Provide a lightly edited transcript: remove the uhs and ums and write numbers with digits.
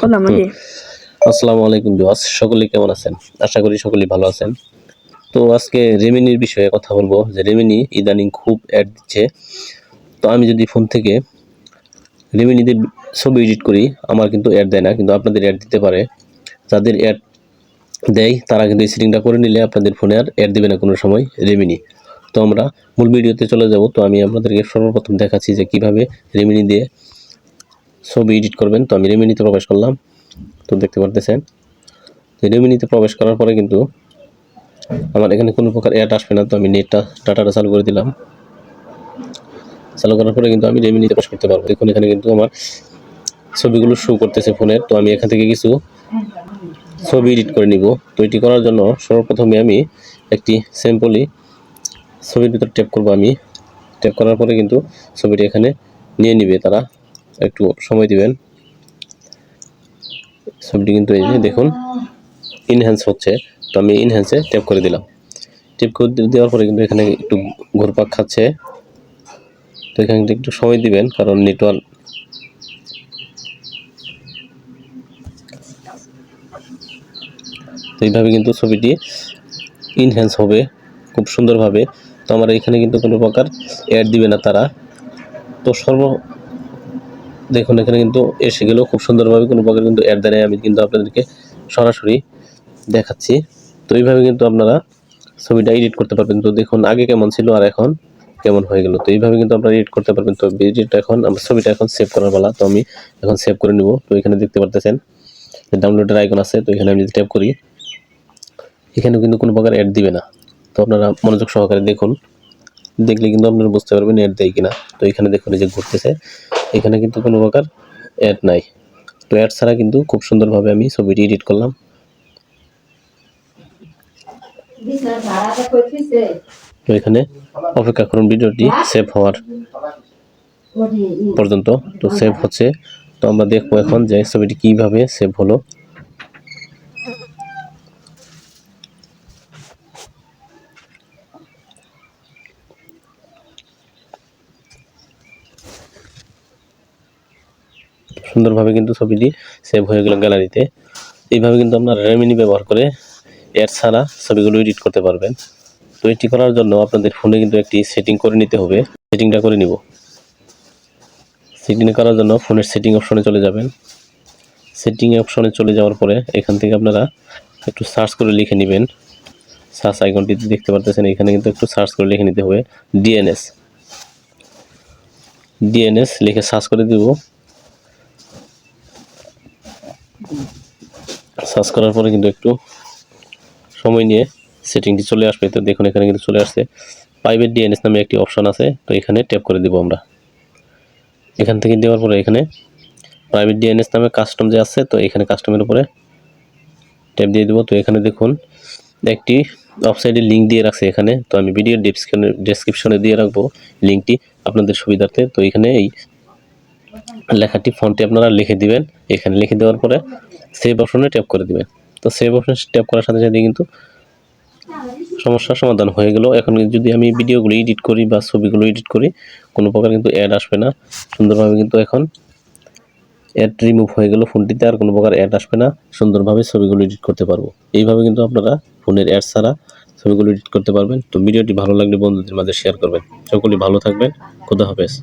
করলাম আগে। আসসালামু আলাইকুম ভিউয়ার্স, সকলে কেমন আছেন? আশা করি সকলেই ভালো আছেন। তো আজকে রেমিনির বিষয়ে কথা বলবো যে রেমিনি ইদানিং খুব অ্যাড দিচ্ছে। তো আমি যদি ফোন থেকে রেমিনিতে ছবি এডিট করি আমার কিন্তু অ্যাড দেয় না, কিন্তু আপনাদের অ্যাড দিতে পারে। যাদের অ্যাড দেয় তারা কিন্তু এই সেটিংটা করে নিলে আপনাদের ফোনে আর অ্যাড দিবে না কোনো সময় রেমিনি। তো আমরা মূল ভিডিওতে চলে যাব। তো আমি আপনাদেরকে সর্বপ্রথম দেখাচ্ছি যে কিভাবে রেমিনি দিয়ে ছবি এডিট করবেন। তো আমি রেমিনিতে প্রবেশ করলাম। তো দেখতে পারতেছেন রেমিনিতে প্রবেশ করার পরে কিন্তু আমার এখানে কোনো প্রকার অ্যাড আসবে না। তো আমি ডাটাটা চালু করে দিলাম। চালু করার পরে কিন্তু আমি রেমিনিতে প্রবেশ করতে পারবো। দেখুন এখানে কিন্তু আমার ছবিগুলো শো করতেছে ফোনের। তো আমি এখান থেকে কিছু ছবি এডিট করে নিব। তো এটি করার জন্য সর্বপ্রথমে আমি একটি সিম্পলি ছবির ভিতর ট্যাপ করব। আমি ট্যাপ করার পরে কিন্তু ছবিটি এখানে নিয়ে নিবে তারা, একটু সময় দিবেন। ছবিটি কিন্তু এই যে দেখুন ইনহ্যান্স হচ্ছে। তো আমি ইনহ্যান্সে ট্যাপ করে দিলাম। ট্যাপ করে দেওয়ার পরে কিন্তু এখানে একটু ঘুরপাক খাচ্ছে। তো এখানে একটু সময় দিবেন কারণ নেটওয়ার্ক তো এইভাবে কিন্তু ছবিটি ইনহ্যান্স হবে খুব সুন্দরভাবে। তো আমার এখানে কিন্তু কোনো প্রকার অ্যাড দিবে না তারা। তো দেখুন এখানে কিন্তু এসে গেলেও খুব সুন্দরভাবে কোনো প্রকার কিন্তু অ্যাড দেয়। আমি কিন্তু আপনাদেরকে সরাসরি দেখাচ্ছি। তো এইভাবে কিন্তু আপনারা ছবিটা এডিট করতে পারবেন। তো দেখুন আগে কেমন ছিল আর এখন কেমন হয়ে গেল। তো এইভাবে কিন্তু আপনারা এডিট করতে পারবেন। তো এডিটটা এখন আমার ছবিটা এখন সেভ করার পালা। তো আমি এখন সেভ করে নিব। তো এখানে দেখতে পারতেছেন ডাউনলোডের আইকন আছে। তো এখানে আমি যদি ট্যাপ করি এখানেও কিন্তু কোনো প্রকার অ্যাড দিবে না। তো আপনারা মনোযোগ সহকারে দেখুন, দেখলে কিন্তু আপনারা বুঝতে পারবেন অ্যাড দেয় কিনা। তো এখানে দেখুন এই যে ঘুরতেছে, এখানে কিন্তু কোনো প্রকার অ্যাড নাই। তো অ্যাড ছাড়া কিন্তু খুব সুন্দরভাবে আমি ছবিটি এডিট করলাম। তো এখানে অপেক্ষা করুন ভিডিওটি সেভ হওয়ার পর্যন্ত। তো সেভ হচ্ছে। তো আমরা দেখবো এখন যে ছবিটি কিভাবে সেভ হলো। সুন্দরভাবে কিন্তু ছবিটি সেভ হয়ে গেল গ্যালারিতে। এইভাবে কিন্তু আপনারা রেমিনি ব্যবহার করে অ্যাড ছাড়া ছবিগুলো এডিট করতে পারবেন। তো এটি করার জন্য আপনাদের ফোনে কিন্তু একটি সেটিং করে নিতে হবে। সেটিংটা করে নিব। সেটিং করার জন্য ফোনের সেটিং অপশনে চলে যাবেন। সেটিং অপশনে চলে যাওয়ার পরে এখান থেকে আপনারা একটু সার্চ করে লিখে নেবেন। সার্চ আইকনটি দেখতে পারতেছেন, এখানে কিন্তু একটু সার্চ করে লিখে নিতে হবে ডিএনএস লিখে সার্চ করে দিব। সার্চ করার পরে কিন্তু একটু সময় নিয়ে সেটিংটি চলে আসবে। তো দেখুন এখানে কিন্তু চলে আসছে। প্রাইভেট ডিএনএস নামে একটি অপশন আছে। তো এখানে ট্যাপ করে দিব আমরা। এখান থেকে দেওয়ার পরে এখানে প্রাইভেট ডিএনএস নামে কাস্টম যে আছে, তো এখানে কাস্টমের উপরে ট্যাপ দিয়ে দেবো। তো এখানে দেখুন একটি ওয়েবসাইটের লিঙ্ক দিয়ে রাখছে এখানে। তো আমি ভিডিও ডেসক্রিপশনে দিয়ে রাখবো লিঙ্কটি আপনাদের সুবিধার্থে। তো এখানে এই লেখাটি ফন্টে আপনারা লিখে দিবেন। এখানে লিখে দেওয়ার পরে সেভ অপশনে ট্যাপ করে দিবেন। তো সেভ অপশনে ট্যাপ করার সাথে সাথে কিন্তু সমস্যার সমাধান হয়ে গেল। এখন যদি আমি ভিডিওগুলো এডিট করি বা ছবিগুলো এডিট করি কোনো প্রকার কিন্তু অ্যাড আসবে না। সুন্দরভাবে কিন্তু এখন অ্যাড রিমুভ হয়ে গেল ফোনটিতে, আর কোনো প্রকার অ্যাড আসবে না। সুন্দরভাবে ছবিগুলো এডিট করতে পারবো। এইভাবে কিন্তু আপনারা ফোনের অ্যাড ছাড়া ছবিগুলো এডিট করতে পারবেন। তো ভিডিওটি ভালো লাগলে বন্ধুদের মাঝে শেয়ার করবেন। সকলেই ভালো থাকবেন। খোদা হাফেজ।